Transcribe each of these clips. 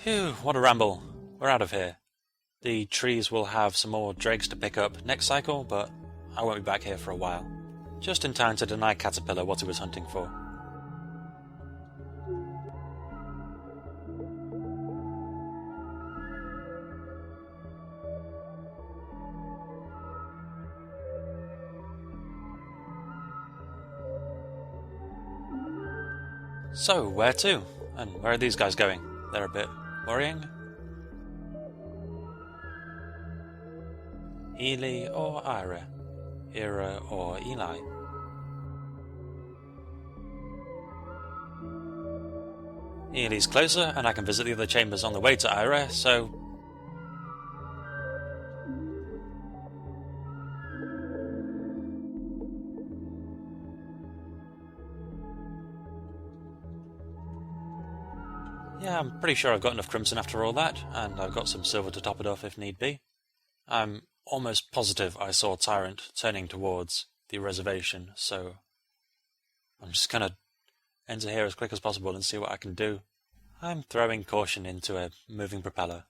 Phew, what a ramble. We're out of here. The trees will have some more dregs to pick up next cycle, but I won't be back here for a while. Just in time to deny Caterpillar what he was hunting for. So, where to? And where are these guys going? They're a bit worrying. Ely or Ira? Ira or Eli? Ely's closer, and I can visit the other chambers on the way to Ira, so... yeah, I'm pretty sure I've got enough crimson after all that, and I've got some silver to top it off if need be. I'm almost positive I saw Tyrant turning towards the reservation, so I'm just gonna enter here as quick as possible and see what I can do. I'm throwing caution into a moving propeller.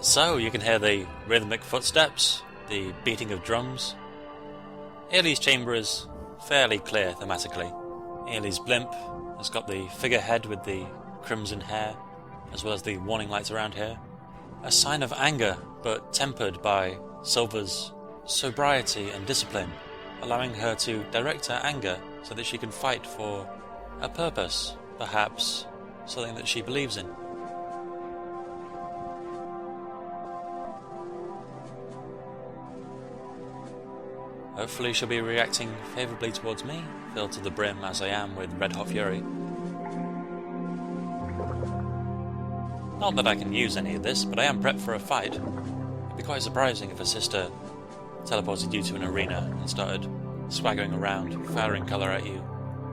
So, you can hear the rhythmic footsteps, the beating of drums. Ely's chamber is fairly clear thematically. Ely's blimp has got the figurehead with the crimson hair, as well as the warning lights around here. A sign of anger, but tempered by Silver's sobriety and discipline, allowing her to direct her anger so that she can fight for a purpose, perhaps something that she believes in. Hopefully she'll be reacting favourably towards me, filled to the brim as I am with red-hot fury. Not that I can use any of this, but I am prepped for a fight. It'd be quite surprising if a sister teleported you to an arena and started swaggering around, firing colour at you,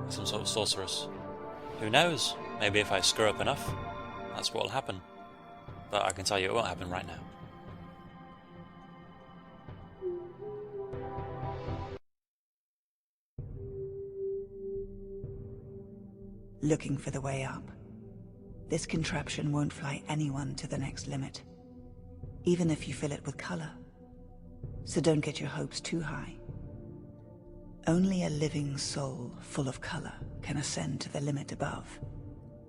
like some sort of sorceress. Who knows? Maybe if I screw up enough, that's what'll happen. But I can tell you it won't happen right now. Looking for the way up. This contraption won't fly anyone to the next limit, even if you fill it with color. So don't get your hopes too high. Only a living soul full of color can ascend to the limit above.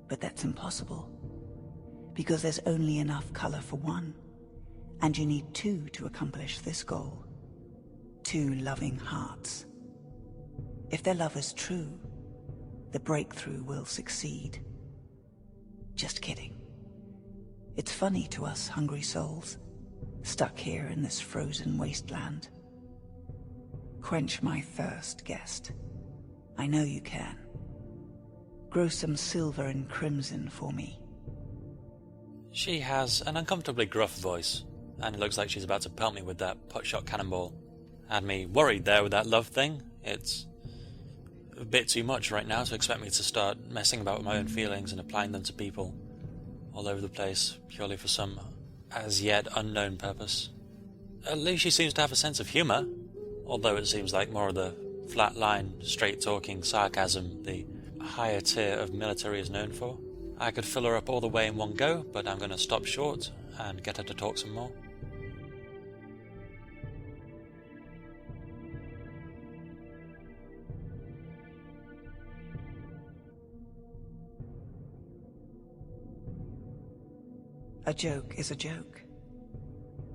But that's impossible, because there's only enough color for one, and you need two to accomplish this goal. Two loving hearts. If their love is true, the breakthrough will succeed. Just kidding. It's funny to us hungry souls, stuck here in this frozen wasteland. Quench my thirst, guest. I know you can. Grow some silver and crimson for me. She has an uncomfortably gruff voice, and it looks like she's about to pelt me with that pot-shot cannonball. Had me worried there with that love thing. It's a bit too much right now to expect me to start messing about with my own feelings and applying them to people all over the place, purely for some as-yet unknown purpose. At least she seems to have a sense of humour, although it seems like more of the flat-line, straight-talking sarcasm the higher tier of military is known for. I could fill her up all the way in one go, but I'm going to stop short and get her to talk some more. A joke is a joke,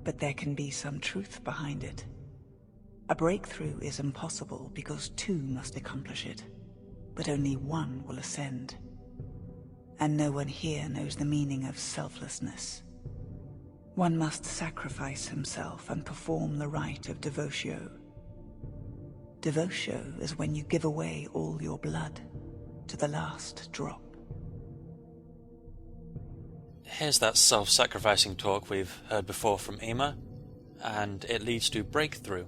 but there can be some truth behind it. A breakthrough is impossible because two must accomplish it, but only one will ascend. and no one here knows the meaning of selflessness. One must sacrifice himself and perform the rite of devotio. Devotio is when you give away all your blood, to the last drop. Here's that self-sacrificing talk we've heard before from Ema, and it leads to breakthrough.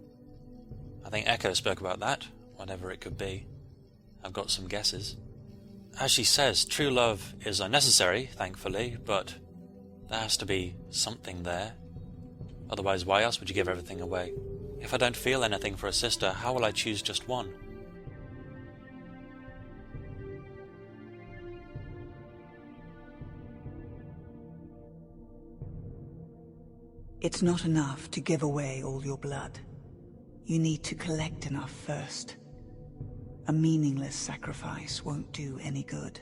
I think Echo spoke about that, whatever it could be. I've got some guesses. As she says, true love is unnecessary, thankfully, but there has to be something there. Otherwise, why else would you give everything away? If I don't feel anything for a sister, how will I choose just one? It's not enough to give away all your blood. You need to collect enough first. A meaningless sacrifice won't do any good.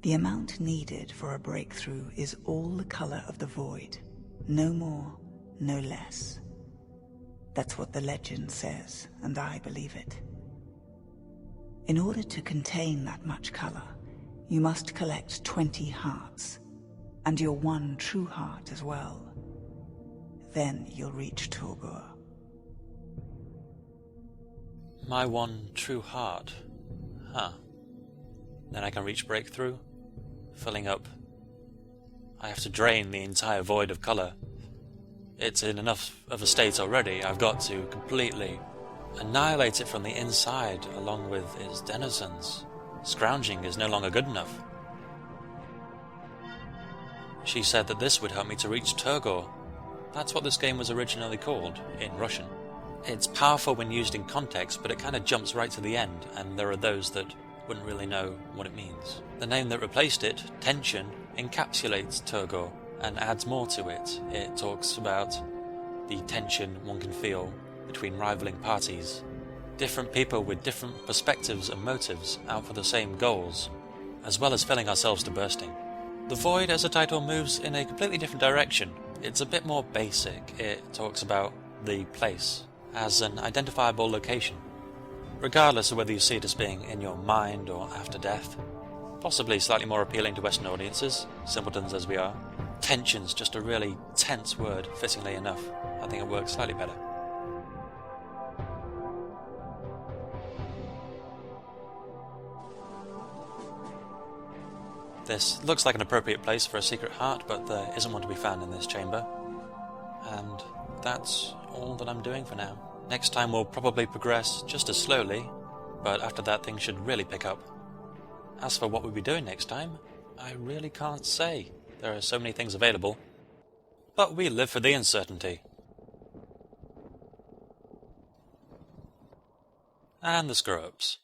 The amount needed for a breakthrough is all the color of the void. No more, no less. That's what the legend says, and I believe it. In order to contain that much color, you must collect 20 hearts, and your one true heart as well. Then you'll reach Torgor. My one true heart. Huh. Then I can reach breakthrough, filling up. I have to drain the entire void of colour. It's in enough of a state already. I've got to completely annihilate it from the inside, along with its denizens. Scrounging is no longer good enough. She said that this would help me to reach Turgor. That's what this game was originally called, in Russian. It's powerful when used in context, but it kind of jumps right to the end, and there are those that wouldn't really know what it means. The name that replaced it, Tension, encapsulates Turgor and adds more to it. It talks about the tension one can feel between rivaling parties. Different people with different perspectives and motives out for the same goals, as well as filling ourselves to bursting. The Void as a title moves in a completely different direction. It's a bit more basic. It talks about the place as an identifiable location, regardless of whether you see it as being in your mind or after death. Possibly slightly more appealing to Western audiences, simpletons as we are. Tension's just a really tense word, fittingly enough. I think it works slightly better. This looks like an appropriate place for a secret heart, but there isn't one to be found in this chamber. And that's all that I'm doing for now. Next time we'll probably progress just as slowly, but after that things should really pick up. As for what we'll be doing next time, I really can't say. There are so many things available. But we live for the uncertainty. And the screw-ups.